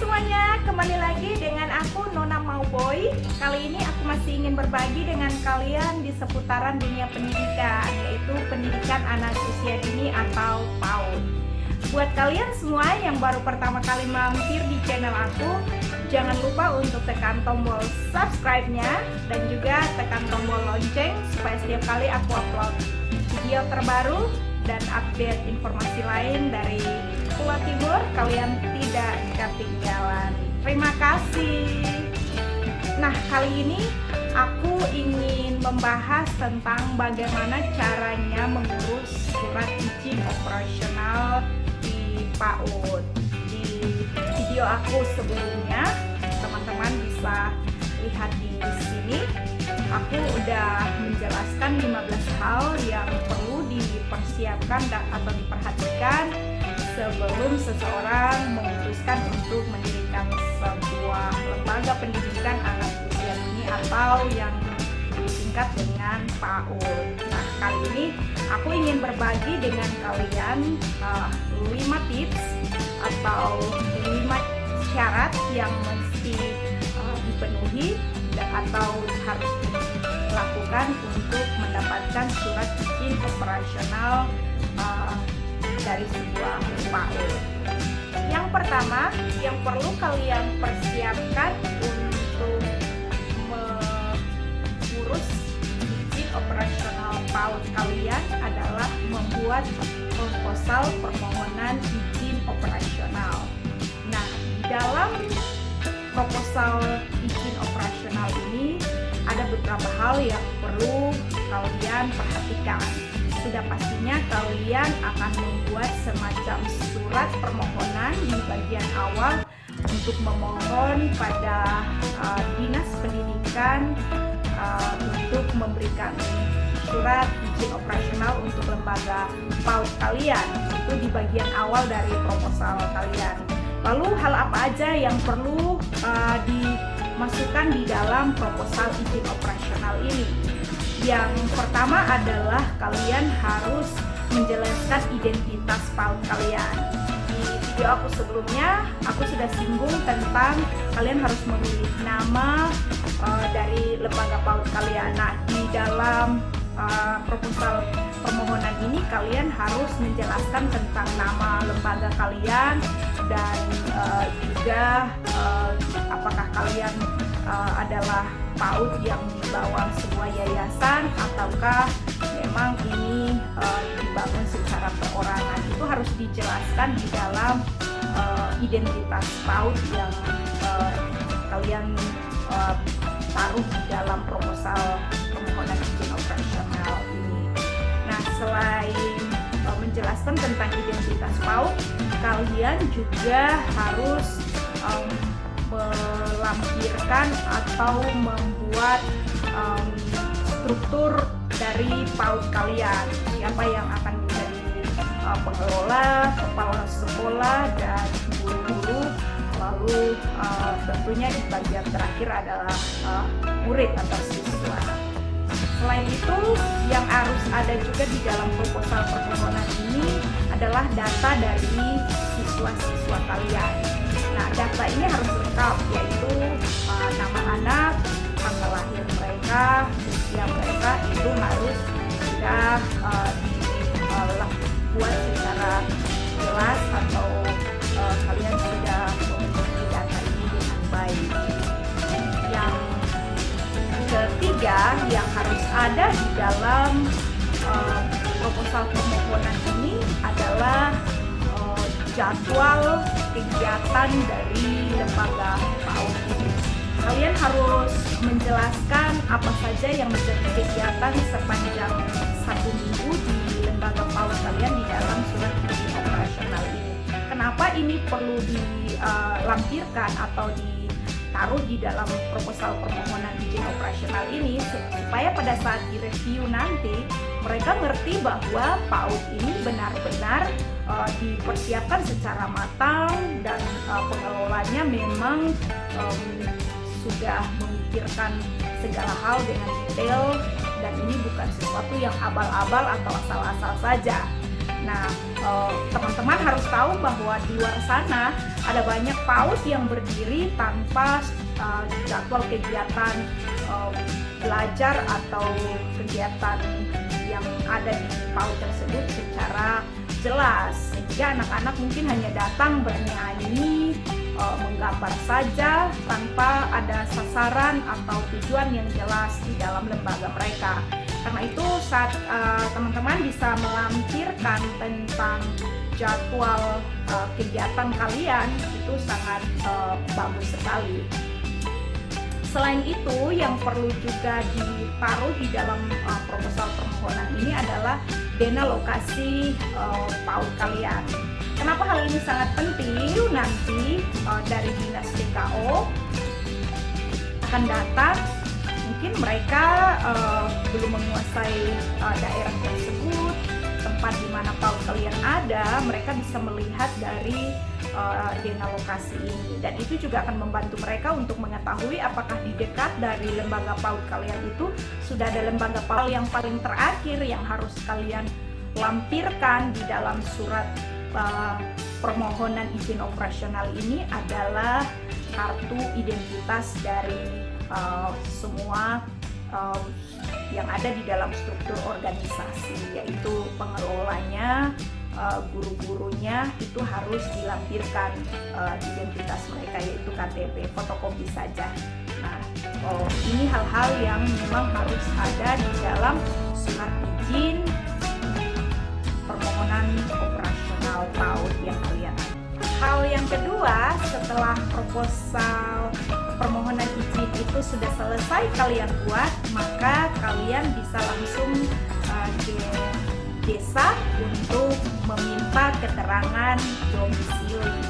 semuanya, kembali lagi dengan aku Nona Mauboy. Kali ini aku masih ingin berbagi dengan kalian di seputaran dunia pendidikan, yaitu pendidikan anak usia dini atau PAUD. Buat kalian semua yang baru pertama kali mampir di channel aku, jangan lupa untuk tekan tombol subscribe-nya dan juga tekan tombol lonceng supaya setiap kali aku upload video terbaru dan update informasi lain dari Pulau Timur, kalian tidak ketinggalan. Terima kasih. Nah, kali ini aku ingin membahas tentang bagaimana caranya mengurus surat izin operasional di PAUD. Di video aku sebelumnya, teman-teman bisa lihat di sini. Aku udah menjelaskan 15 hal yang perlu dipersiapkan atau diperhatikan sebelum seseorang memutuskan untuk mendirikan sebuah lembaga pendidikan anak usia dini atau yang disingkat dengan PAUD. Nah, kali ini aku ingin berbagi dengan kalian 5 tips atau 5 syarat yang mesti dipenuhi atau harus dilakukan untuk mendapatkan surat izin operasional dari sebuah PAUD. Yang pertama yang perlu kalian persiapkan untuk mengurus izin operasional PAUD kalian adalah membuat proposal permohonan izin operasional. Nah, di dalam proposal izin operasional ini ada beberapa hal yang perlu kalian perhatikan. Sudah pastinya kalian akan membuat semacam surat permohonan di bagian awal untuk memohon pada Dinas Pendidikan untuk memberikan surat izin operasional untuk lembaga PAUD kalian. Itu di bagian awal dari proposal kalian. Lalu hal apa aja yang perlu dimasukkan di dalam proposal izin operasional ini? Yang pertama adalah kalian harus menjelaskan identitas PAUD kalian. Di video aku sebelumnya, aku sudah singgung tentang kalian harus memilih nama dari lembaga PAUD kalian. Nah, di dalam proposal permohonan ini kalian harus menjelaskan tentang nama lembaga kalian dan juga apakah kalian adalah PAUD yang di bawah sebuah yayasan ataukah memang ini dibangun secara perorangan. Itu harus dijelaskan di dalam identitas PAUD yang kalian taruh di dalam proposal permohonan izin operasional ini. Nah, selain menjelaskan tentang identitas PAUD, kalian juga harus melampirkan atau membuat struktur dari PAUD kalian. Siapa yang akan menjadi pengelola, kepala sekolah, dan guru-guru. Lalu tentunya di bagian terakhir adalah murid atau siswa. Selain itu, yang harus ada juga di dalam proposal permohonan ini adalah data dari siswa-siswa kalian. Nah, data ini harus lengkap, yaitu nama anak, tanggal lahir mereka, usia mereka itu harus sudah dibuat secara jelas atau kalian sudah memiliki data ini dengan baik. Yang ketiga yang harus ada di dalam proposal permohonan ini adalah jadwal kegiatan dari lembaga PAUD ini. Kalian harus menjelaskan apa saja yang menjadi kegiatan sepanjang 1 minggu di lembaga PAUD kalian di dalam surat izin operasional ini. Kenapa ini perlu dilampirkan atau ditaruh di dalam proposal permohonan izin operasional ini supaya pada saat direview nanti mereka ngerti bahwa PAUD ini benar-benar dipersiapkan secara matang dan pengelolanya memang sudah memikirkan segala hal dengan detail dan ini bukan sesuatu yang abal-abal atau asal-asal saja. Nah, teman-teman harus tahu bahwa di luar sana ada banyak PAUD yang berdiri tanpa jadwal kegiatan belajar atau kegiatan yang ada di PAUD tersebut secara jelas, sehingga anak-anak mungkin hanya datang bernyanyi, menggambar saja tanpa ada sasaran atau tujuan yang jelas di dalam lembaga mereka. Karena itu saat teman-teman bisa melampirkan tentang jadwal kegiatan kalian, itu sangat bagus sekali. Selain itu, yang perlu juga ditaruh di dalam proposal permohonan ini adalah dana lokasi PAUD kalian. Kenapa hal ini sangat penting? Nanti dari Dinas DKO akan datang, mungkin mereka belum menguasai daerah tersebut, tempat di mana PAUD kalian ada, mereka bisa melihat dari dana lokasi ini, dan itu juga akan membantu mereka untuk mengetahui apakah di dekat dari lembaga PAUD kalian itu sudah ada lembaga PAUD yang paling terakhir yang harus kalian lampirkan di dalam surat permohonan izin operasional ini adalah kartu identitas dari semua yang ada di dalam struktur organisasi, yaitu pengelolanya, guru-gurunya itu harus dilampirkan identitas mereka, yaitu KTP, fotokopi saja. Nah, ini hal-hal yang memang harus ada di dalam surat izin permohonan operasional PAUD yang kalian. Hal yang kedua, setelah proposal permohonan izin itu sudah selesai kalian buat, maka kalian bisa langsung ke desa untuk meminta keterangan domisili.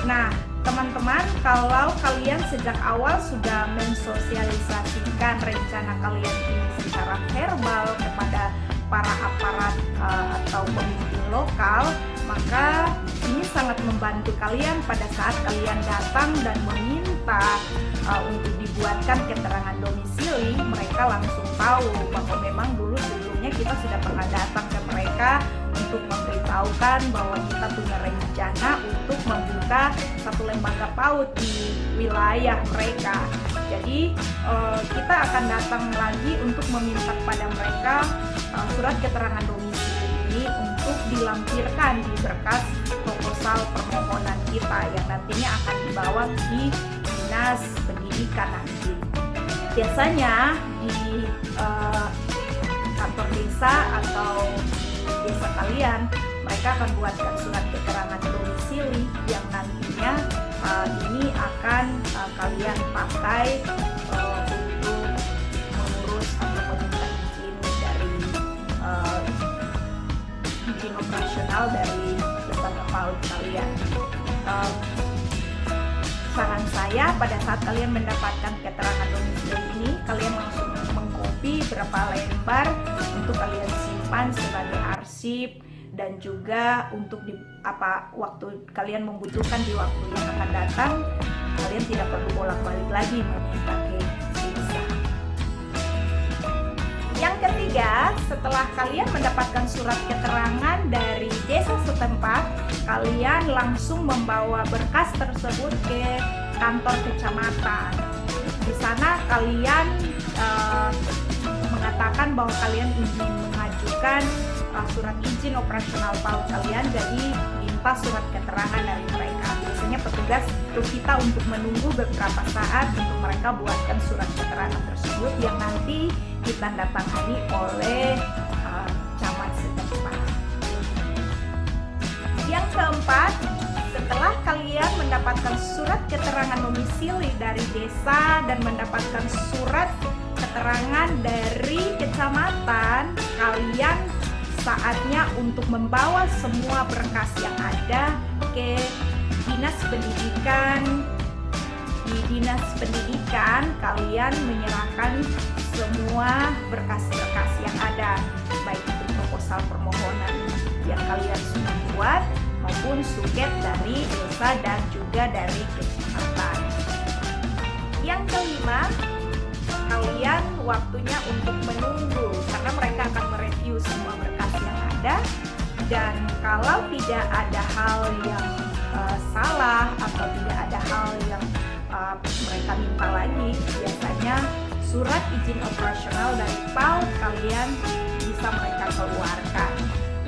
Nah, teman-teman, kalau kalian sejak awal sudah mensosialisasikan rencana kalian ini secara verbal kepada para aparat atau pemimpin lokal, maka ini sangat membantu kalian pada saat kalian datang dan meminta untuk dibuatkan keterangan domisili. Mereka langsung tahu bahwa memang dulu sebelumnya kita sudah pernah datang ke mereka untuk memberitahukan bahwa kita punya rencana untuk membuka satu lembaga PAUD di wilayah mereka. Jadi kita akan datang lagi untuk meminta kepada mereka surat keterangan domisili ini untuk dilampirkan di berkas proposal permohonan kita yang nantinya akan dibawa di Dinas Pendidikan nanti. Biasanya di kantor desa atau desa kalian, mereka akan buatkan surat keterangan domisili yang nantinya ini akan kalian pakai untuk mengurus atau meminta izin dari izin operasional dari lembaga PAUD kalian. Saran saya, pada saat kalian mendapatkan keterangan domisili ini, kalian langsung mengcopy berapa lembar untuk kalian simpan sebagai arsip, dan juga untuk waktu kalian membutuhkan di waktu yang akan datang, kalian tidak perlu bolak-balik lagi meminta ke desa. Yang ketiga, setelah kalian mendapatkan surat keterangan dari desa setempat, kalian langsung membawa berkas tersebut ke kantor kecamatan. Di sana kalian mengatakan bahwa kalian ingin mengajukan surat izin operasional PAUD kalian, jadi minta surat keterangan dari mereka. Biasanya petugas kita untuk menunggu beberapa saat untuk mereka buatkan surat keterangan tersebut yang nanti ditandatangani oleh camat setempat. Yang keempat, setelah kalian mendapatkan surat keterangan domisili dari desa dan mendapatkan surat keterangan dari kecamatan, kalian saatnya untuk membawa semua berkas yang ada ke Dinas Pendidikan. Di Dinas Pendidikan kalian menyerahkan semua berkas-berkas yang ada, baik itu proposal permohonan yang kalian sudah buat maupun suket dari desa dan juga dari kecamatan. Yang kelima, kalian waktunya untuk menunggu karena mereka akan mereview semua berkas yang ada, Dan kalau tidak ada hal yang salah atau tidak ada hal yang mereka minta lagi, biasanya surat izin operasional dari PAUD kalian bisa mereka keluarkan.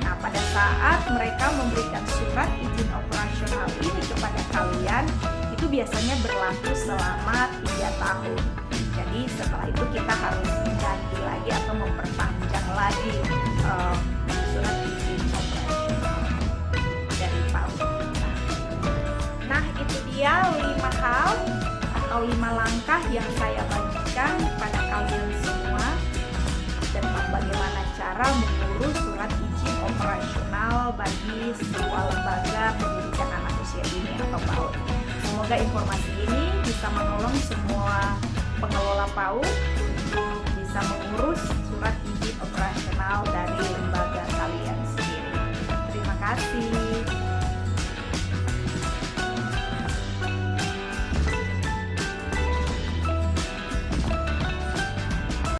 Nah, pada saat mereka memberikan surat izin operasional ini kepada kalian, itu biasanya berlaku selama 3 tahun. Jadi setelah itu kita harus ganti lagi atau memperpanjang lagi surat izin operasional dari PAUD. Nah, itu dia 5 hal atau 5 langkah yang saya bagikan pada kalian semua tentang bagaimana cara mengurus surat izin operasional bagi sebuah lembaga pendidikan anak usia dini atau PAUD. Semoga informasi ini bisa menolong semua pengelola PAUD untuk bisa mengurus surat izin operasional dari lembaga kalian sendiri. Terima kasih.